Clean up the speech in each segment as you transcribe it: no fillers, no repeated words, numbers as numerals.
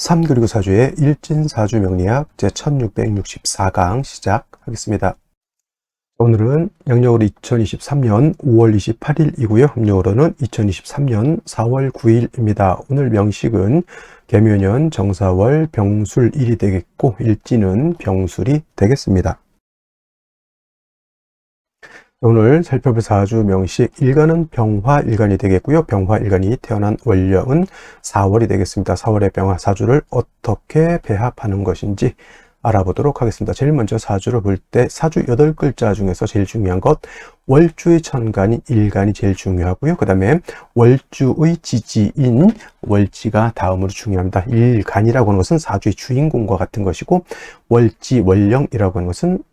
3 그리고 4주의 일진사주 명리학 제1664강 시작하겠습니다. 오늘은 양력으로 2023년 5월 28일이고요. 음력으로는 2023년 4월 9일입니다. 오늘 명식은 계묘년 정사월 병술일이 되겠고 일진은 병술이 되겠습니다. 오늘 살펴볼 사주 명식 일간은 병화일간이 되겠고요. 병화일간이 태어난 월령은 4월이 되겠습니다. 4월의 병화 사주를 어떻게 배합하는 것인지 알아보도록 하겠습니다. 제일 먼저 사주를 볼 때 사주 8글자 중에서 제일 중요한 것 월주의 천간이 일간이 제일 중요하고요. 그 다음에 월주의 지지인 월지가 다음으로 중요합니다. 일간이라고 하는 것은 사주의 주인공과 같은 것이고 월지 월령이라고 하는 것은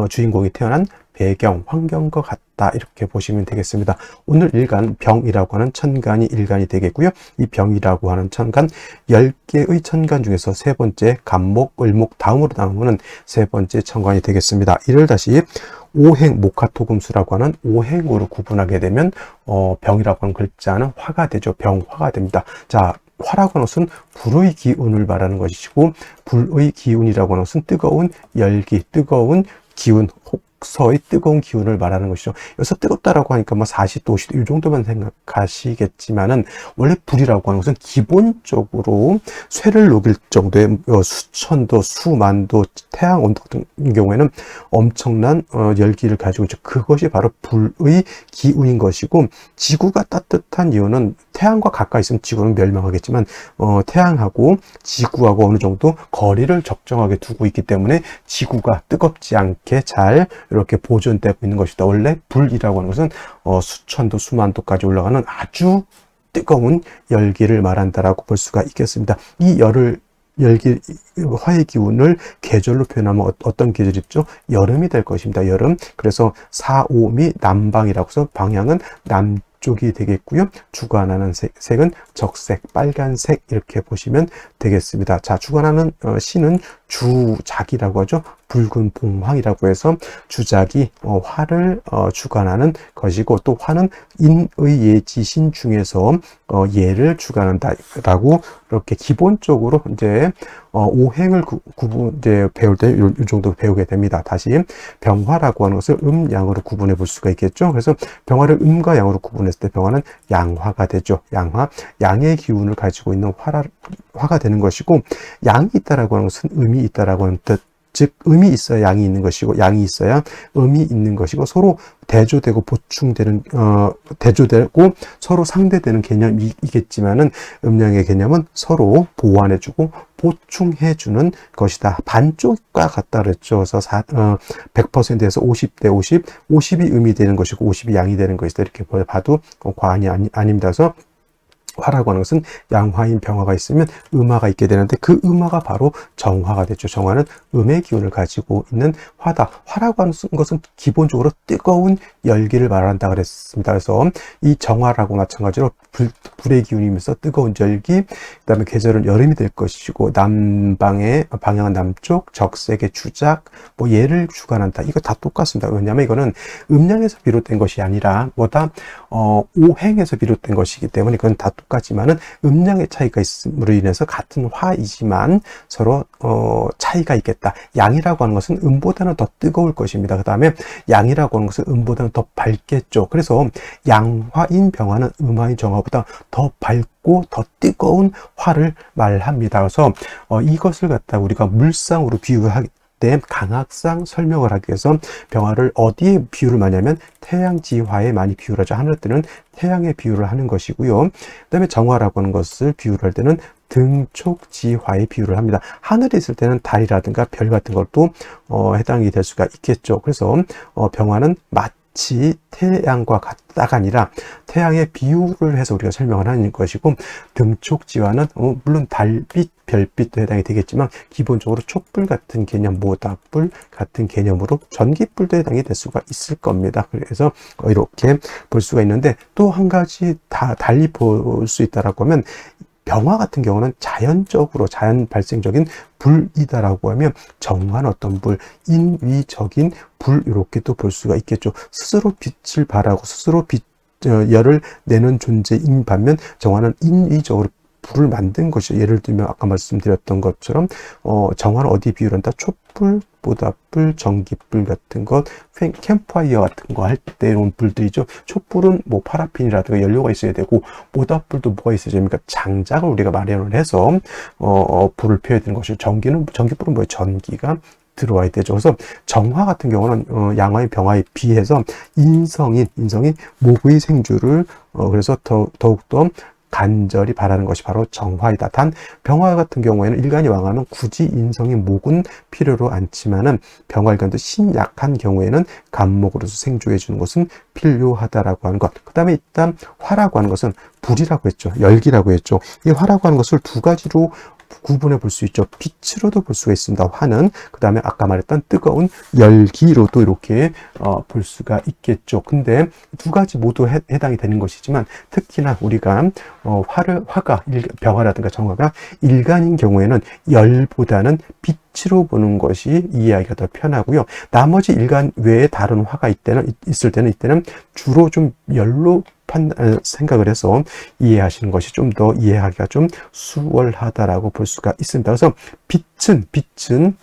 주인공이 태어난 배경, 환경과 같다 이렇게 보시면 되겠습니다. 오늘 일간 병이라고 하는 천간이 일간이 되겠고요. 이 병이라고 하는 천간 10개의 천간 중에서 세 번째 간목, 을목 다음으로 나오는 세 번째 천간이 되겠습니다. 이를 다시 오행, 목화토금수라고 하는 오행으로 구분하게 되면 병이라고 하는 글자는 화가 되죠. 병화가 됩니다. 자, 화라고 하는 것은 불의 기운을 말하는 것이고 불의 기운이라고 하는 것은 뜨거운 열기, 뜨거운 기운, 서의 뜨거운 기운을 말하는 것이죠. 여기서 뜨겁다라고 하니까 뭐 40도, 50도 이 정도만 생각하시겠지만은 원래 불이라고 하는 것은 기본적으로 쇠를 녹일 정도의 수천도, 수만도, 태양 온도 같은 경우에는 엄청난 열기를 가지고 있죠. 그것이 바로 불의 기운인 것이고 지구가 따뜻한 이유는 태양과 가까이 있으면 지구는 멸망하겠지만 태양하고 지구하고 어느 정도 거리를 적정하게 두고 있기 때문에 지구가 뜨겁지 않게 잘 이렇게 보존되고 있는 것이다. 원래 불이라고 하는 것은 수천도 수만도까지 올라가는 아주 뜨거운 열기를 말한다라고 볼 수가 있겠습니다. 이 열기, 화의 기운을 계절로 표현하면 어떤 계절이 있죠? 여름이 될 것입니다. 여름. 그래서 사오미 남방이라고 해서 방향은 남쪽이 되겠고요. 주관하는 색은 적색, 빨간색 이렇게 보시면 되겠습니다. 자, 주관하는 신은 주작이라고 하죠. 붉은 봉황이라고 해서 주작이 화를 주관하는 것이고 또 화는 인의 예지신 중에서 예를 주관한다라고 이렇게 기본적으로 이제 오행을 이제 배울 때 이 정도 배우게 됩니다. 다시 병화라고 하는 것을 음양으로 구분해 볼 수가 있겠죠. 그래서 병화를 음과 양으로 구분했을 때 병화는 양화가 되죠. 양화, 양의 기운을 가지고 있는 화가 되는 것이고 양이 있다라고 하는 것은 음이 있다라고 하는 뜻. 즉 음이 있어야 양이 있는 것이고 양이 있어야 음이 있는 것이고 서로 대조되고 보충되는 대조되고 서로 상대되는 개념이겠지만은 음양의 개념은 서로 보완해주고 보충해주는 것이다. 반쪽과 같다 그랬죠. 그래서 100%에서 50대 50, 50이 음이 되는 것이고 50이 양이 되는 것이다. 이렇게 봐도 과언이 아닙니다. 그래서 화라고 하는 것은 양화인 병화가 있으면 음화가 있게 되는데 그 음화가 바로 정화가 되죠. 정화는 음의 기운을 가지고 있는 화다. 화라고 하는 것은 기본적으로 뜨거운 열기를 말한다 그랬습니다. 그래서 이 정화라고 마찬가지로 불의 기운이면서 뜨거운 열기, 그 다음에 계절은 여름이 될 것이고 남방의 방향은 남쪽, 적색의 주작, 뭐 예를 주관한다. 이거 다 똑같습니다. 왜냐하면 이거는 음양에서 비롯된 것이 아니라 뭐다 오행에서 비롯된 것이기 때문에 이건 다 똑같지만은 음양의 차이가 있음으로 인해서 같은 화이지만 서로 차이가 있겠다. 양이라고 하는 것은 음보다는 더 뜨거울 것입니다. 그 다음에 양이라고 하는 것은 음보다는 더 밝겠죠. 그래서 양화인 병화는 음화인 정화보다 더 밝고 더 뜨거운 화를 말합니다. 그래서 이것을 갖다가 우리가 물상으로 비유하기 강학상 설명을 하기 위해서 병화를 어디에 비유를 많이 하면 태양지화에 많이 비유를 하죠. 하늘 때는 태양에 비유를 하는 것이고요. 그 다음에 정화라고 하는 것을 비유를 할 때는 등촉지화에 비유를 합니다. 하늘에 있을 때는 달이라든가 별 같은 것도 해당이 될 수가 있겠죠. 그래서 병화는 마치 태양과 같다가 아니라 태양의 비유를 해서 우리가 설명을 하는 것이고 등촉지화는 물론 달빛, 별빛도 해당이 되겠지만 기본적으로 촛불 같은 개념, 모닥불 같은 개념으로 전기불도 해당이 될 수가 있을 겁니다. 그래서 이렇게 볼 수가 있는데 또 한 가지 달리 볼 수 있다라고 하면 병화 같은 경우는 자연적으로 자연 발생적인 불이다라고 하면 정한 어떤 불, 인위적인 불 이렇게 또 볼 수가 있겠죠. 스스로 빛을 발하고 스스로 열을 내는 존재인 반면 정화는 인위적으로 불을 만든 것이, 예를 들면 아까 말씀드렸던 것처럼 정화를 어디 비유를 한다? 촛불, 모닥불, 전기불 같은 것, 캠프파이어 같은 거 할 때 이런 불들이죠. 촛불은 뭐 파라핀이라든가 연료가 있어야 되고, 모닥불도 뭐가 있어야 됩니까? 장작을 우리가 마련을 해서 불을 피워야 되는 것이고, 전기불은 뭐예요? 전기가 들어와야 되죠. 그래서 정화 같은 경우는 양화의 병화에 비해서 인성인 목의 생주를 그래서 더욱더 간절히 바라는 것이 바로 정화이다. 단 병화 같은 경우에는 일간이 왕하면 굳이 인성인 목은 필요로 않지만은 병화일간도 신약한 경우에는 간목으로서 생조해 주는 것은 필요하다라고 하는 것. 그 다음에 일단 화라고 하는 것은 불이라고 했죠. 열기라고 했죠. 이 화라고 하는 것을 두 가지로 구분해 볼 수 있죠. 빛으로도 볼 수가 있습니다. 화는. 그 다음에 아까 말했던 뜨거운 열기로도 이렇게 볼 수가 있겠죠. 근데 두 가지 모두 해당이 되는 것이지만, 특히나 우리가 화가 병화라든가 정화가 일간인 경우에는 열보다는 빛으로 보는 것이 이해하기가 더 편하고요. 나머지 일간 외에 다른 화가 있을 때는 이때는 주로 좀 열로 생각을 해서 이해하시는 것이 좀 더 이해하기가 좀 수월하다라고 볼 수가 있습니다. 그래서 빛은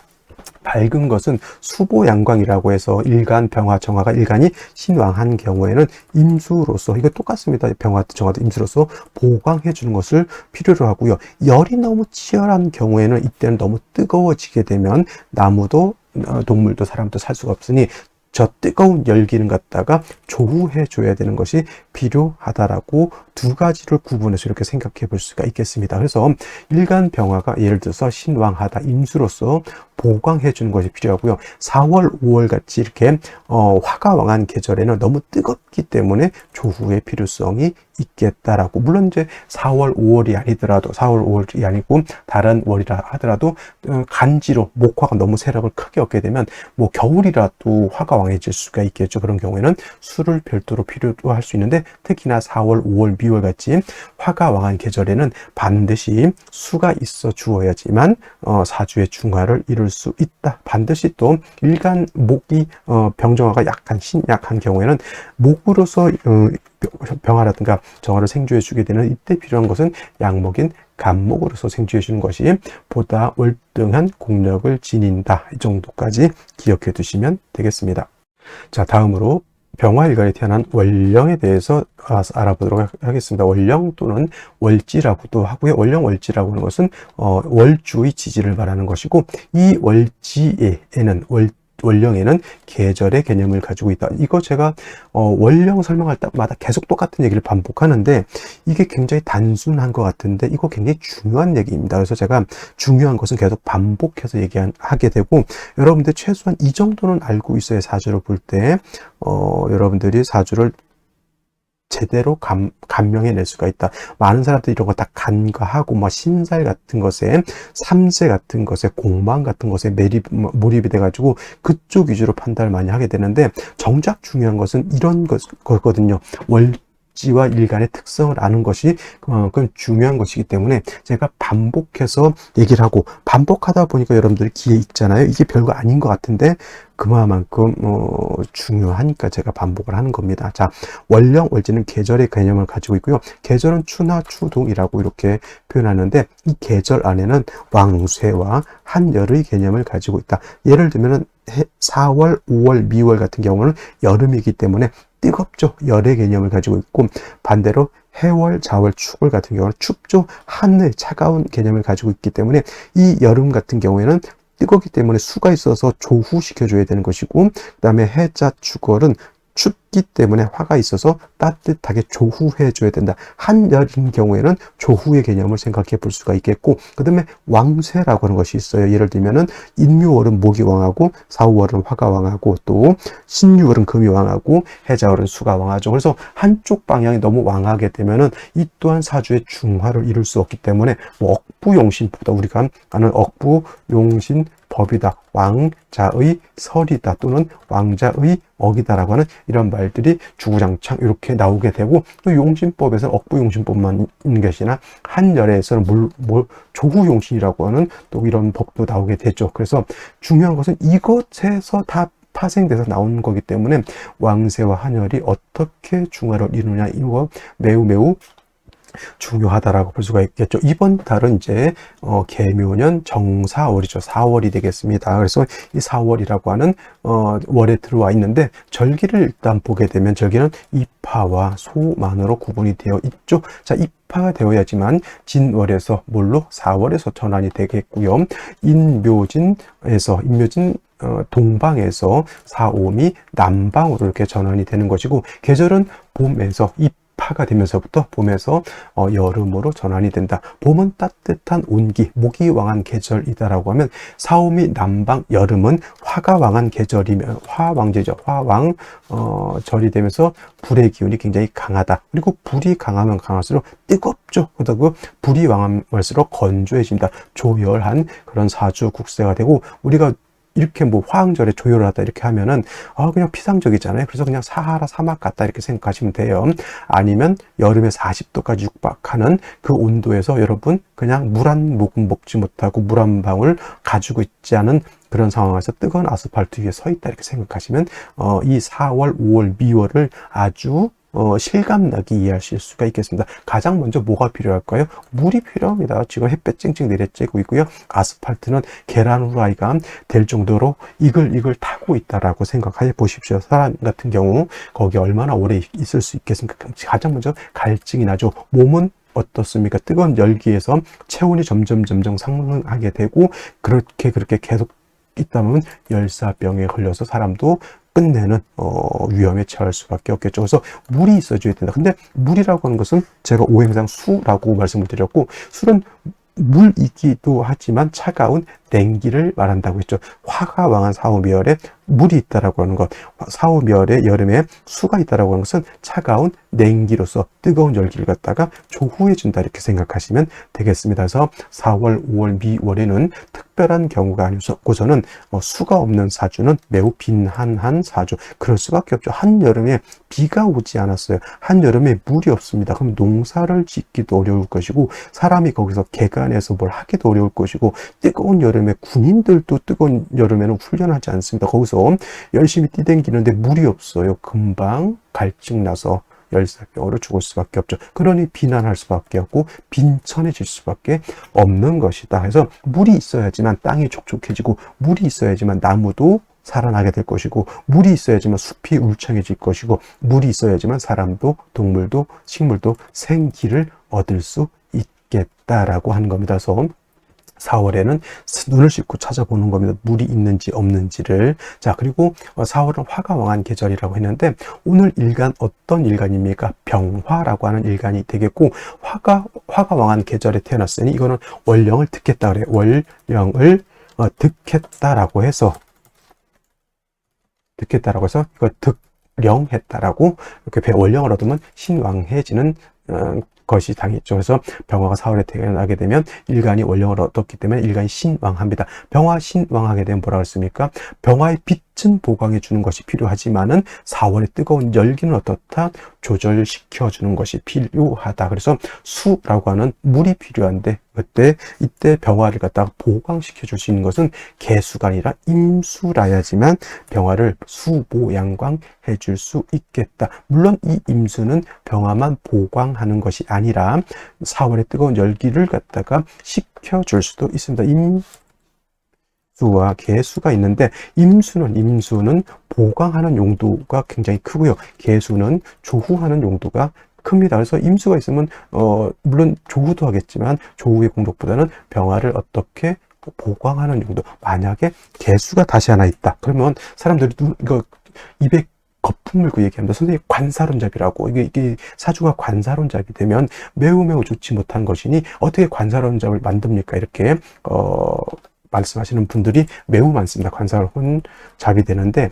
밝은 것은 수보양광이라고 해서 일간, 병화, 정화가 일간이 신왕한 경우에는 임수로서, 이거 똑같습니다. 병화, 정화도 임수로서 보강해 주는 것을 필요로 하고요. 열이 너무 치열한 경우에는 이때는 너무 뜨거워지게 되면 나무도 동물도 사람도 살 수가 없으니 저 뜨거운 열기는 갖다가 조우해 줘야 되는 것이 필요하다라고 두 가지를 구분해서 이렇게 생각해 볼 수가 있겠습니다. 그래서 일간 병화가 예를 들어서 신왕하다, 임수로서 보강해 주는 것이 필요하고요. 4월, 5월 같이 이렇게 화가 왕한 계절에는 너무 뜨겁기 때문에 조후의 필요성이 있겠다라고. 물론 이제 4월, 5월이 아니더라도, 4월, 5월이 아니고 다른 월이라 하더라도 간지로 목화가 너무 세력을 크게 얻게 되면 뭐 겨울이라도 화가 왕해질 수가 있겠죠. 그런 경우에는 술을 별도로 필요로 할 수 있는데, 특히나 4월, 5월, 미월 같이 화가 왕한 계절에는 반드시 수가 있어 주어야지만 사주의 중화를 이룰 수 있다. 반드시 또 일간 목이 병정화가 약간 신약한 경우에는 목으로서 병화라든가 정화를 생조해 주게 되는, 이때 필요한 것은 양목인 간목으로서 생조해 주는 것이 보다 월등한 공력을 지닌다. 이 정도까지 기억해 두시면 되겠습니다. 자, 다음으로 병화일간에 태어난 월령에 대해서 알아보도록 하겠습니다. 월령 또는 월지라고도 하고요. 월령, 월지라고 하는 것은 월주의 지지를 말하는 것이고, 이 월지에는 월령에는 계절의 개념을 가지고 있다. 이거 제가 월령 설명할 때마다 계속 똑같은 얘기를 반복하는데, 이게 굉장히 단순한 것 같은데 이거 굉장히 중요한 얘기입니다. 그래서 제가 중요한 것은 계속 반복해서 하게 되고, 여러분들 최소한 이 정도는 알고 있어야 사주를 볼 때 여러분들이 사주를 제대로 감명해낼 수가 있다. 많은 사람들이 이런 거 다 간과하고, 뭐 신살 같은 것에, 삼세 같은 것에, 공망 같은 것에 몰입이 돼가지고 그쪽 위주로 판단을 많이 하게 되는데, 정작 중요한 것은 이런 거거든요. 월지와 일간의 특성을 아는 것이 그만큼 중요한 것이기 때문에 제가 반복해서 얘기를 하고, 반복하다 보니까 여러분들이 귀에 익잖아요. 이게 별거 아닌 것 같은데 그만큼 중요하니까 제가 반복을 하는 겁니다. 자, 월령, 월지는 계절의 개념을 가지고 있고요. 계절은 추나 추동이라고 이렇게 표현하는데, 이 계절 안에는 왕쇠와 한열의 개념을 가지고 있다. 예를 들면은 4월, 5월, 미월 같은 경우는 여름이기 때문에 뜨겁죠. 열의 개념을 가지고 있고, 반대로 해월, 자월, 축월 같은 경우는 춥죠. 하늘, 차가운 개념을 가지고 있기 때문에, 이 여름 같은 경우에는 뜨겁기 때문에 수가 있어서 조후시켜줘야 되는 것이고, 그 다음에 해자, 축월은 춥기 때문에 화가 있어서 따뜻하게 조후해줘야 된다. 한열인 경우에는 조후의 개념을 생각해 볼 수가 있겠고, 그 다음에 왕쇠라고 하는 것이 있어요. 예를 들면은 인묘월은 목이 왕하고, 사우월은 화가 왕하고, 또 신유월은 금이 왕하고, 해자월은 수가 왕하죠. 그래서 한쪽 방향이 너무 왕하게 되면은 이 또한 사주의 중화를 이룰 수 없기 때문에, 뭐 억부용신보다 우리가 아는 억부용신 법이다, 왕자의 설이다, 또는 왕자의 억이다라고 하는 이런 말들이 주구장창 이렇게 나오게 되고, 또 용신법에서는 억부용신법만 있는 것이나 한열에서는 조후용신이라고 하는 또 이런 법도 나오게 되죠. 그래서 중요한 것은 이것에서 다 파생돼서 나오는 거기 때문에 왕세와 한열이 어떻게 중화를 이루느냐, 이거 매우 중요하다라고 볼 수가 있겠죠. 이번 달은 이제 계묘년 정사월이죠. 4월이 되겠습니다. 그래서 이 4월이라고 하는 월에 들어와 있는데 절기를 일단 보게 되면 절기는 입하와 소만으로 구분이 되어 있죠. 자, 입하가 되어야지만 진월에서 뭘로 4월에서 전환이 되겠고요. 인묘진에서 동방에서 사오미 남방으로 이렇게 전환이 되는 것이고, 계절은 봄에서 입하가 되면서부터 봄에서 여름으로 전환이 된다. 봄은 따뜻한 온기, 목이 왕한 계절이다라고 하면, 사오미 남방 여름은 화가 왕한 계절이면 화왕제죠. 화왕 절이 되면서 불의 기운이 굉장히 강하다. 그리고 불이 강하면 강할수록 뜨겁죠. 그렇다고 불이 왕할수록 건조해집니다. 조열한 그런 사주 국세가 되고, 우리가 이렇게 뭐 화왕절에 조율을 하다 이렇게 하면은 그냥 피상적이잖아요. 그래서 그냥 사하라 사막 같다 이렇게 생각하시면 돼요. 아니면 여름에 40도까지 육박하는 그 온도에서 여러분 그냥 물 한 모금 먹지 못하고 물 한 방울 가지고 있지 않은 그런 상황에서 뜨거운 아스팔트 위에 서 있다 이렇게 생각하시면 이 4월, 5월, 미월을 아주 실감나게 이해하실 수가 있겠습니다. 가장 먼저 뭐가 필요할까요? 물이 필요합니다. 지금 햇볕 찡찡 내려쬐고 있고요. 아스팔트는 계란 후라이가 될 정도로 이글 타고 있다라고 생각해 보십시오. 사람 같은 경우 거기 얼마나 오래 있을 수 있겠습니까? 가장 먼저 갈증이 나죠. 몸은 어떻습니까? 뜨거운 열기에서 체온이 점점 상승하게 되고, 그렇게 계속 있다 보면 열사병에 걸려서 사람도 끝내는 위험에 처할 수밖에 없겠죠. 그래서 물이 있어줘야 된다. 근데 물이라고 하는 것은 제가 오행상 수라고 말씀을 드렸고, 술은 물이기도 하지만 차가운 냉기를 말한다고 했죠. 화가 왕한 사오미열에 물이 있다라고 하는 것, 사오미열에 여름에 수가 있다라고 하는 것은 차가운 냉기로서 뜨거운 열기를 갖다가 조후해 준다 이렇게 생각하시면 되겠습니다. 그래서 4월, 5월, 미월에는 특별한 경우가 아니고서는 수가 없는 사주는 매우 빈한한 사주. 그럴 수밖에 없죠. 한여름에 비가 오지 않았어요. 한여름에 물이 없습니다. 그럼 농사를 짓기도 어려울 것이고, 사람이 거기서 개간해서 뭘 하기도 어려울 것이고, 뜨거운 여름에 군인들도 뜨거운 여름에는 훈련하지 않습니다. 거기서 열심히 뛰댕기는데 물이 없어요. 금방 갈증 나서 열사병으로 죽을 수밖에 없죠. 그러니 비난할 수밖에 없고 빈천해질 수밖에 없는 것이다. 그래서 물이 있어야지만 땅이 촉촉해지고, 물이 있어야지만 나무도 살아나게 될 것이고, 물이 있어야지만 숲이 울창해질 것이고, 물이 있어야지만 사람도 동물도 식물도 생기를 얻을 수 있겠다라고 하는 겁니다. 그래서 4월에는 눈을 씻고 찾아보는 겁니다. 물이 있는지 없는지를. 자, 그리고 4월은 화가 왕한 계절이라고 했는데, 오늘 일간 어떤 일간입니까? 병화라고 하는 일간이 되겠고, 화가 왕한 계절에 태어났으니 이거는 월령을 득했다 그래요. 월령을 득했다라고 해서 이거 득령했다라고, 이렇게 월령을 얻으면 신왕해지는 것이 당했죠. 그래서 병화가 4월에 태어나게 되면 일간이 월령을 얻었기 때문에 일간이 신왕합니다. 병화 신왕하게 되면 뭐라고 했습니까? 병화의 빛은 보강해 주는 것이 필요하지만은 4월의 뜨거운 열기는 어떻다? 조절시켜 주는 것이 필요하다. 그래서 수라고 하는 물이 필요한데, 이때 병화를 갖다가 보강시켜 줄 수 있는 것은 개수가 아니라 임수라야지만 병화를 수보양광 해줄 수 있겠다. 물론 이 임수는 병화만 보강하는 것이 아니라 4월의 뜨거운 열기를 갖다가 식혀줄 수도 있습니다. 임수와 개수가 있는데, 임수는 보강하는 용도가 굉장히 크고요. 개수는 조후하는 용도가 큽니다. 그래서 임수가 있으면 물론 조후도 하겠지만 조후의 공덕보다는 병화를 어떻게 보강하는 용도. 만약에 개수가 다시 하나 있다 그러면 사람들이 이거 입에 거품 물고 얘기합니다. 선생님, 관사론잡이라고. 이게 사주가 관사론잡이 되면 매우 좋지 못한 것이니 어떻게 관사론잡을 만듭니까? 이렇게 말씀하시는 분들이 매우 많습니다. 관사론잡이 되는데,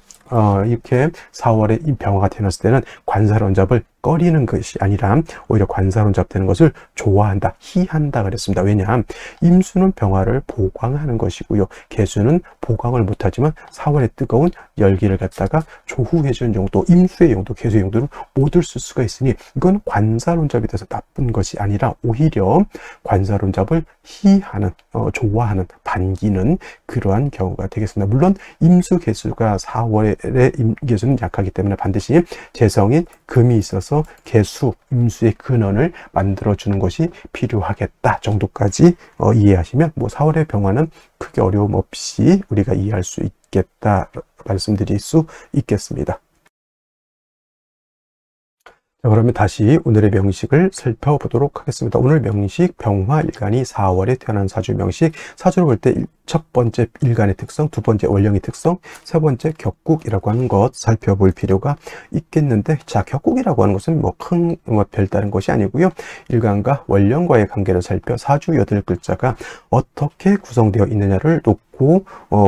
이렇게 4월에 이 병화가 태어났을 때는 관사론잡을 꺼리는 것이 아니라 오히려 관사론잡 되는 것을 좋아한다, 희한다 그랬습니다. 왜냐? 임수는 병화를 보강하는 것이고요. 개수는 보강을 못하지만 4월의 뜨거운 열기를 갖다가 조후해주는 용도, 임수의 용도, 개수의 용도를 모두 쓸 수가 있으니 이건 관사론잡이 돼서 나쁜 것이 아니라 오히려 관사론잡을 희하는, 좋아하는, 반기는 그러한 경우가 되겠습니다. 물론 임수 개수가 4월에 월의 임계수는 약하기 때문에 반드시 재성인 금이 있어서 개수, 임수의 근원을 만들어주는 것이 필요하겠다 정도까지 이해하시면 뭐 4월의 병화는 크게 어려움 없이 우리가 이해할 수 있겠다 말씀드릴 수 있겠습니다. 자, 그러면 다시 오늘의 명식을 살펴보도록 하겠습니다. 오늘 명식 병화일간이 4월에 태어난 사주 명식, 사주를 볼 때 첫 번째 일간의 특성, 두 번째 월령의 특성, 세 번째 격국이라고 하는 것 살펴볼 필요가 있겠는데, 자, 격국이라고 하는 것은 뭐 큰 별다른 것이 아니고요. 일간과 월령과의 관계를 살펴 사주 8글자가 어떻게 구성되어 있느냐를 놓고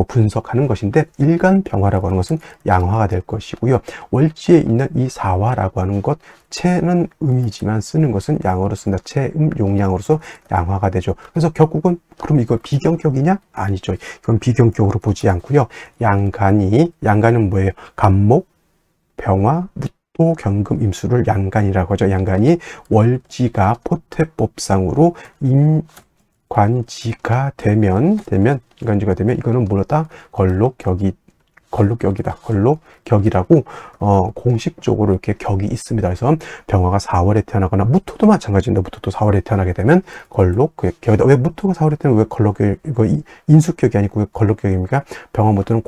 분석하는 것인데, 일간 병화라고 하는 것은 양화가 될 것이고요. 월지에 있는 이 사화라고 하는 것, 체는 음이지만 쓰는 것은 양어로 쓴다. 체음 용량으로서 양화가 되죠. 그래서 격국은 그럼 이거 비경격이냐? 아니죠. 이건 비경격으로 보지 않고요. 양간은 뭐예요? 간목, 병화, 무토, 경금, 임수를 양간이라고 하죠. 양간이 월지가 포태법상으로 관지가 되면 이거는 뭐다? 걸록격이라고 공식적으로 이렇게 격이 있습니다. 그래서 병화가 4월에 태어나거나 무토도 마찬가지인데, 무토도 4월에 태어나게 되면 걸록격이다. 왜 무토가 4월에 태어나면 왜 걸록격, 이거 인수격이 아니고 왜 걸록격입니까? 병화 무토는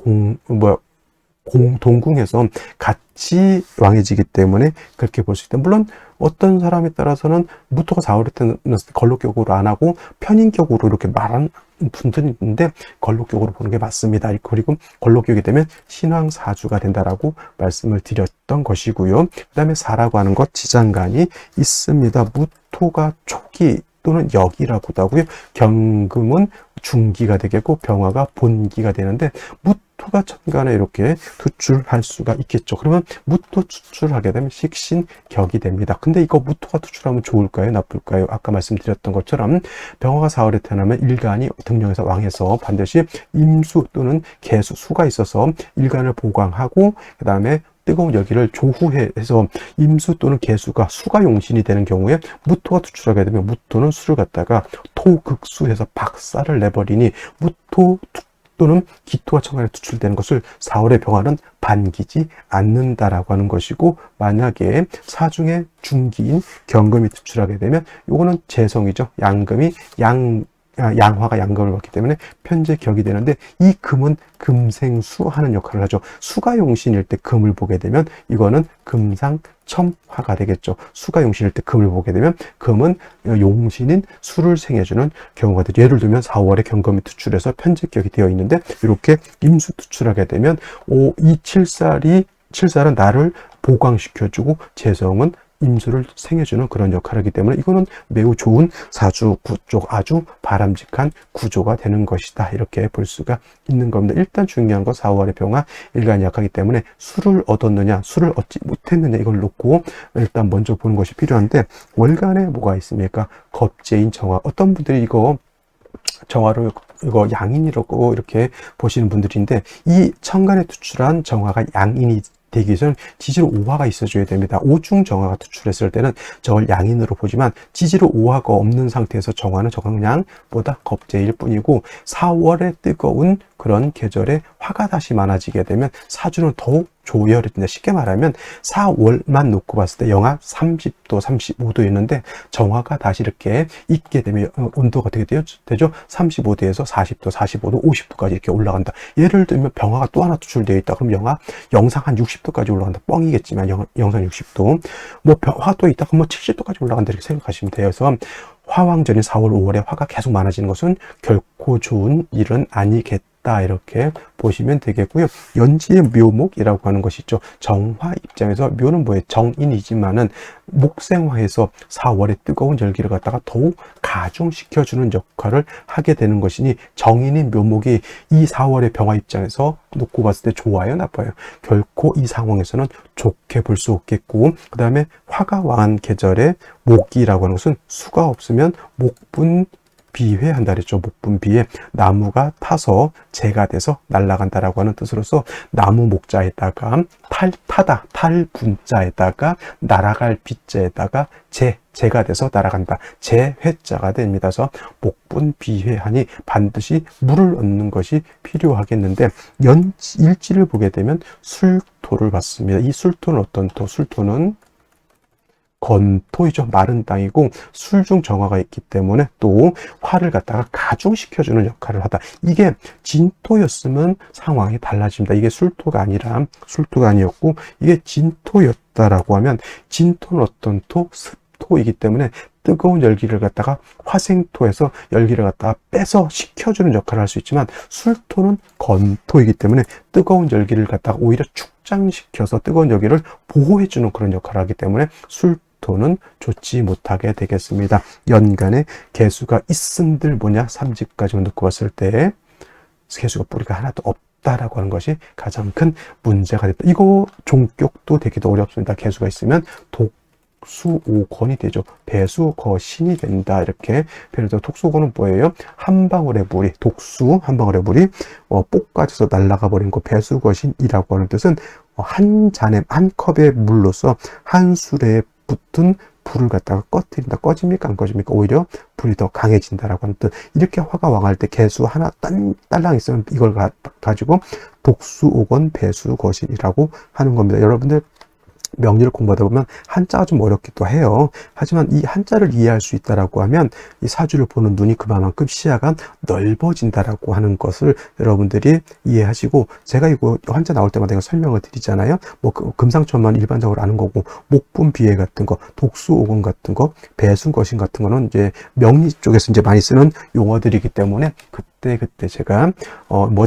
동궁에서 같이 왕해지기 때문에 그렇게 볼 수 있다. 물론 어떤 사람에 따라서는 무토가 4월에 태어났을 때 걸록격으로 안 하고 편인격으로 이렇게 말하는 분들이 있는데, 걸록격으로 보는 게 맞습니다. 그리고 걸록격이 되면 신왕사주가 된다라고 말씀을 드렸던 것이고요. 그 다음에 사라고 하는 것, 지장간이 있습니다. 무토가 초기 또는 역이라고도 하고요. 경금은 중기가 되겠고 병화가 본기가 되는데, 무토가 천간에 이렇게 투출할 수가 있겠죠. 그러면 무토 투출하게 되면 식신격이 됩니다. 근데 이거 무토가 투출하면 좋을까요? 나쁠까요? 아까 말씀드렸던 것처럼 병화가 4월에 태어나면 일간이 등령에서 왕해서 반드시 임수 또는 개수, 수가 있어서 일간을 보강하고, 그 다음에 뜨거운 열기를 조후해서 임수 또는 개수가 수가 용신이 되는 경우에 무토가 투출하게 되면 무토는 수를 갖다가 토극수해서 박살을 내버리니, 무토 또는 기토가 천간에 투출되는 것을 4월의 병화는 반기지 않는다라고 하는 것이고, 만약에 사중의 중기인 경금이 투출하게 되면 이거는 재성이죠. 양화가 양금을 받기 때문에 편재격이 되는데, 이 금은 금생수 하는 역할을 하죠. 수가 용신일 때 금을 보게 되면 이거는 금상첨화가 되겠죠. 수가 용신일 때 금을 보게 되면 금은 용신인 수를 생해주는 경우가 되죠. 예를 들면 4월에 경금이 투출해서 편재격이 되어 있는데, 이렇게 임수 투출하게 되면 이 칠살은 나를 보강시켜주고 재성은 임수를 생해주는 그런 역할을 하기 때문에 이거는 매우 좋은 사주 구조, 아주 바람직한 구조가 되는 것이다. 이렇게 볼 수가 있는 겁니다. 일단 중요한 건 4월의 병화, 일간이 약하기 때문에 수를 얻었느냐, 수를 얻지 못했느냐, 이걸 놓고 일단 먼저 보는 것이 필요한데, 월간에 뭐가 있습니까? 겁재인 정화. 어떤 분들이 이거 정화를 양인이라고 이렇게 보시는 분들인데, 이 천간에 투출한 정화가 양인이 되기 위해서는 지지로 오화가 있어줘야 됩니다. 오중 정화가 투출했을 때는 저걸 양인으로 보지만, 지지로 오화가 없는 상태에서 정화는 그냥 겁재일 뿐이고, 4월에 뜨거운 그런 계절에 화가 다시 많아지게 되면 사주는 더욱 조열해진다. 쉽게 말하면 4월만 놓고 봤을 때 영하 30도, 35도였는데 정화가 다시 이렇게 있게 되면 온도가 어떻게 되죠? 35도에서 40도, 45도, 50도까지 이렇게 올라간다. 예를 들면 병화가 또 하나 투출되어 있다. 그럼 영상 한 60도까지 올라간다. 뻥이겠지만 영상 60도. 뭐 화도 있다. 그럼 70도까지 올라간다. 이렇게 생각하시면 돼요. 그래서 화왕전인 4월, 5월에 화가 계속 많아지는 것은 결코 좋은 일은 아니겠다. 이렇게 보시면 되겠고요. 연지의 묘목이라고 하는 것이 있죠. 정화 입장에서 묘는 뭐예요? 정인이지만은 목생화해서 4월의 뜨거운 열기를 갖다가 더욱 가중시켜주는 역할을 하게 되는 것이니, 정인인 묘목이 이 4월의 병화 입장에서 놓고 봤을 때 좋아요, 나빠요? 결코 이 상황에서는 좋게 볼 수 없겠고, 그 다음에 화가 왕한 계절에 목이라고 하는 것은 수가 없으면 목분 비회한다 그랬죠. 목분비회. 나무가 타서 재가 돼서 날아간다라고 하는 뜻으로서 나무 목자에다가 타다, 탈 분자에다가 날아갈 빗자에다가 재가 돼서 날아간다. 재회자가 됩니다. 그래서 목분비회하니 반드시 물을 얻는 것이 필요하겠는데 일지를 보게 되면 술토를 받습니다. 이 술토는 어떤 토? 술토는 건토이죠. 마른 땅이고 술중 정화가 있기 때문에 또 화를 갖다가 가중시켜주는 역할을 하다. 이게 진토였으면 상황이 달라집니다. 이게 술토가 아니었고 이게 진토였다라고 하면 진토는 어떤 토? 습토이기 때문에 뜨거운 열기를 갖다가 화생토에서 열기를 갖다가 빼서 식혀주는 역할을 할 수 있지만 술토는 건토이기 때문에 뜨거운 열기를 갖다가 오히려 축장시켜서 뜨거운 열기를 보호해주는 그런 역할을 하기 때문에 술토는 좋지 못하게 되겠습니다. 연간에 개수가 있은들 뭐냐? 삼지까지만 놓고 봤을 때 개수가 뿌리가 하나도 없다라고 하는 것이 가장 큰 문제가 됐다. 이거 종격도 되기도 어렵습니다. 개수가 있으면 독수오건이 되죠. 배수거신이 된다. 이렇게 표현해서 독수오건은 뭐예요? 한 방울의 물이 한 방울의 물이 뽀까지서 날아가 버린 거 배수거신이라고 하는 뜻은 한 잔에 한 컵의 물로서 한 술에 붙은 불을 갖다가 꺼뜨린다. 꺼집니까? 안 꺼집니까? 오히려 불이 더 강해진다라고 하는 뜻. 이렇게 화가 왕할 때 개수 하나 딸랑 있으면 이걸 가지고 독수오건 배수거신이라고 하는 겁니다. 여러분들 명리를 공부하다 보면 한자가 좀 어렵기도 해요. 하지만 이 한자를 이해할 수 있다라고 하면 이 사주를 보는 눈이 그만큼 시야가 넓어진다라고 하는 것을 여러분들이 이해하시고, 제가 이거 한자 나올 때마다 설명을 드리잖아요. 뭐 금상첨화는 일반적으로 아는 거고, 목분비회 같은 거, 독수오건 같은 거, 배수거신 같은 거는 이제 명리 쪽에서 이제 많이 쓰는 용어들이기 때문에 그때 제가 뭐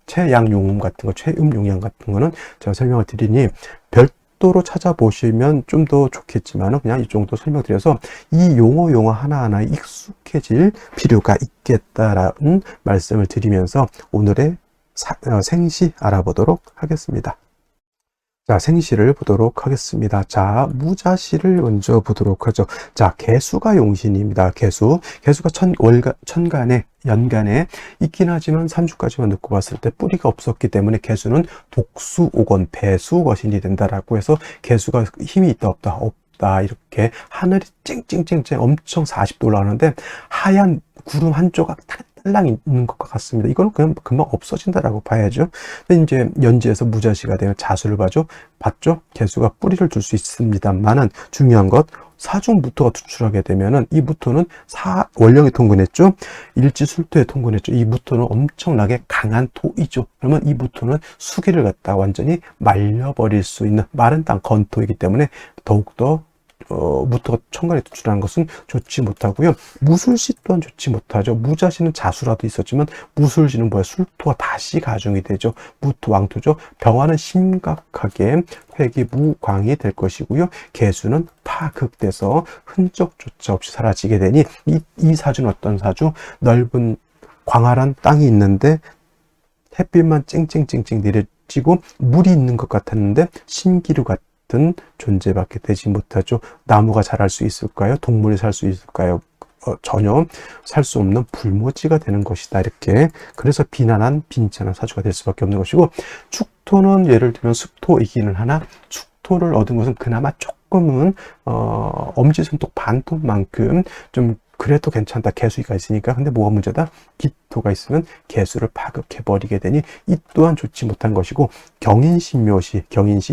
체양용음 같은 거, 체음용양 같은 거는 제가 설명을 드리니 별도로 찾아보시면 좀 더 좋겠지만 그냥 이 정도 설명드려서 이 용어 하나하나에 익숙해질 필요가 있겠다라는 말씀을 드리면서 오늘의 생시 알아보도록 하겠습니다. 자, 생시를 보도록 하겠습니다. 자, 무자시를 먼저 보도록 하죠. 자, 개수가 용신입니다. 개수가 연간에 있긴 하지만 3주까지만 놓고 봤을 때 뿌리가 없었기 때문에 개수는 독수오건 배수거신이 된다라고 해서 개수가 힘이 있다 없다 이렇게 하늘이 쨍쨍쨍쨍 엄청 40도 올라가는데 하얀 구름 한 조각 딸랑 있는 것과 같습니다. 이거는 그냥 금방 없어진다라고 봐야죠. 근데 이제 연지에서 무자시가 되면 자수를 봤죠? 개수가 뿌리를 둘 수 있습니다만은 중요한 것, 사중무토가 투출하게 되면은 이 무토는 원령이 통근했죠. 일지술토에 통근했죠. 이 무토는 엄청나게 강한 토이죠. 그러면 이 무토는 수기를 갖다 완전히 말려버릴 수 있는 마른 땅 건토이기 때문에 더욱더 무토가 천간에 투출하는 것은 좋지 못하고요. 무술시 또한 좋지 못하죠. 무자시는 자수라도 있었지만 무술시는 뭐야? 술토가 다시 가중이 되죠. 무토 왕토죠. 병화는 심각하게 회기무광이 될 것이고요. 개수는 파극돼서 흔적조차 없이 사라지게 되니 이 사주는 어떤 사주? 넓은 광활한 땅이 있는데 햇빛만 쨍쨍쨍쨍 내려지고 물이 있는 것 같았는데 신기루 같은 존재밖에 되지 못하죠. 나무가 자랄 수 있을까요? 동물이 살 수 있을까요? 전혀 살 수 없는 불모지가 되는 것이다. 이렇게. 그래서 빈천한 사주가 될 수밖에 없는 것이고, 축토는 예를 들면 습토이기는 하나 축토를 얻은 것은 그나마 조금은 엄지손톱 반톱만큼 좀 그래도 괜찮다. 개수가 있으니까. 근데 뭐가 문제다? 기토가 있으면 개수를 파극해버리게 되니 이 또한 좋지 못한 것이고, 경인시,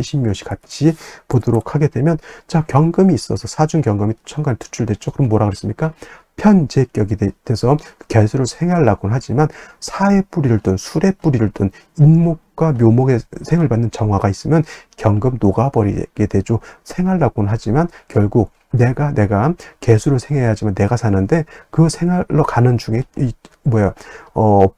신묘시 같이 보도록 하게 되면, 자, 경금이 있어서 사중 경금이 천간에 투출됐죠. 그럼 뭐라 그랬습니까? 편제격이 돼서 개수를 생하려고는 하지만 사의 뿌리를 든 술의 뿌리를 든 인목과 묘목의 생을 받는 정화가 있으면 경금 녹아버리게 되죠. 생하려고는 하지만 결국 내가 개수를 생해야지만 내가 사는데 그 생하러 가는 중에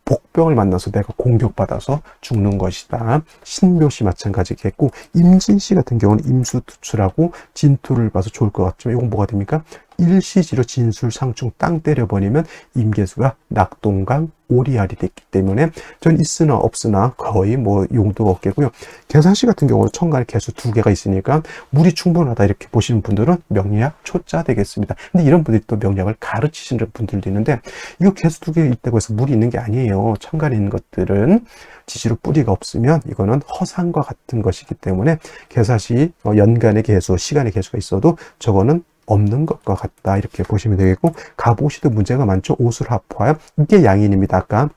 복병을 만나서 내가 공격받아서 죽는 것이다. 신묘시 마찬가지겠고, 임진시 같은 경우는 임수 투출하고 진토를 봐서 좋을 것 같지만 이건 뭐가 됩니까? 일시지로 진술상충 땅 때려버리면 임계수가 낙동강 오리알이 됐기 때문에 전 있으나 없으나 거의 뭐 용도가 없겠고요. 계산시 같은 경우는 천간에 개수 2개가 있으니까 물이 충분하다 이렇게 보시는 분들은 명리학 초짜 되겠습니다. 근데 이런 분들이 또 명리학을 가르치시는 분들도 있는데 이거 개수 2개 있다고 해서 물이 있는 게 아니에요. 천간에 있는 것들은 지지로 뿌리가 없으면 이거는 허상과 같은 것이기 때문에 계사시 연간의 개수, 시간의 개수가 있어도 저거는 없는 것과 같다 이렇게 보시면 되겠고, 갑오시도 문제가 많죠. 오술합화 이게 양인입니다. 아까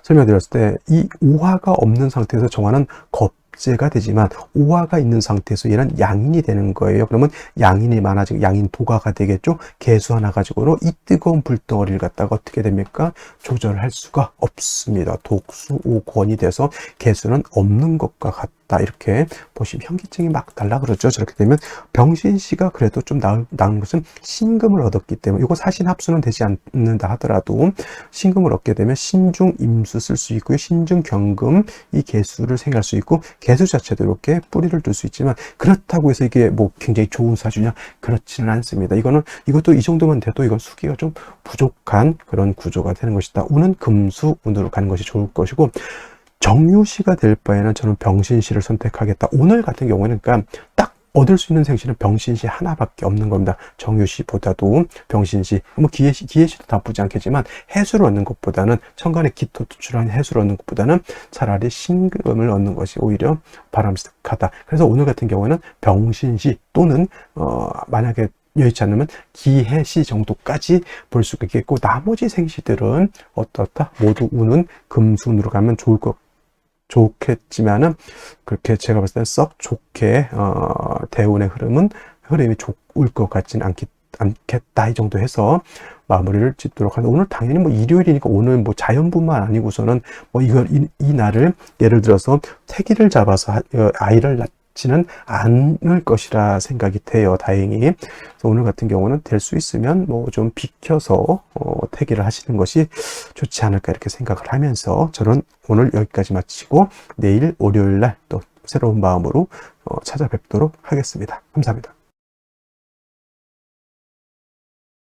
설명드렸을 때 이 오화가 없는 상태에서 정화는 겁재가 되지만 오화가 있는 상태에서 얘는 양인이 되는 거예요. 그러면 양인이 많아지고 양인 도가가 되겠죠. 개수 하나 가지고는 이 뜨거운 불덩어리를 갖다가 어떻게 됩니까? 조절할 수가 없습니다. 독수오권이 돼서 개수는 없는 것과 같다. 이렇게 보시면 현기증이 막 달라 그러죠. 저렇게 되면 병신씨가 그래도 좀 나은 것은 신금을 얻었기 때문에, 이거 사신합수는 되지 않는다 하더라도 신금을 얻게 되면 신중임수 쓸 수 있고요. 신중경금 이 개수를 생각할 수 있고, 개수 자체도 이렇게 뿌리를 둘 수 있지만 그렇다고 해서 이게 뭐 굉장히 좋은 사주냐? 그렇지는 않습니다. 이것도 이 정도만 돼도 이건 수기가 좀 부족한 그런 구조가 되는 것이다. 운은 금수 운으로 가는 것이 좋을 것이고, 정유시가 될 바에는 저는 병신시를 선택하겠다. 오늘 같은 경우에는 그러니까 딱 얻을 수 있는 생시는 병신시 하나밖에 없는 겁니다. 정유시보다도 병신시, 뭐 기해시도 나쁘지 않겠지만 해수를 얻는 것보다는, 천간에 기토 투출한 해수를 얻는 것보다는 차라리 신금을 얻는 것이 오히려 바람직하다. 그래서 오늘 같은 경우에는 병신시 또는 만약에 여의치 않으면 기해시 정도까지 볼 수가 있겠고, 나머지 생시들은 어떻다? 모두 운은 금순으로 가면 좋겠지만은 그렇게 제가 봤을 때는 썩 좋게 대운의 흐름이 좋을 것 같지는 않겠다. 이 정도 해서 마무리를 짓도록 하는데, 오늘 당연히 뭐 일요일이니까 오늘 뭐 자연분만 아니고서는 뭐 이 날을 예를 들어서 태기를 잡아서 아이를 낳지는 않을 것이라 생각이 돼요. 다행히. 그래서 오늘 같은 경우는 될 수 있으면 뭐 좀 비켜서 태기를 하시는 것이 좋지 않을까 이렇게 생각을 하면서, 저는 오늘 여기까지 마치고 내일 월요일 날 또 새로운 마음으로 찾아뵙도록 하겠습니다. 감사합니다.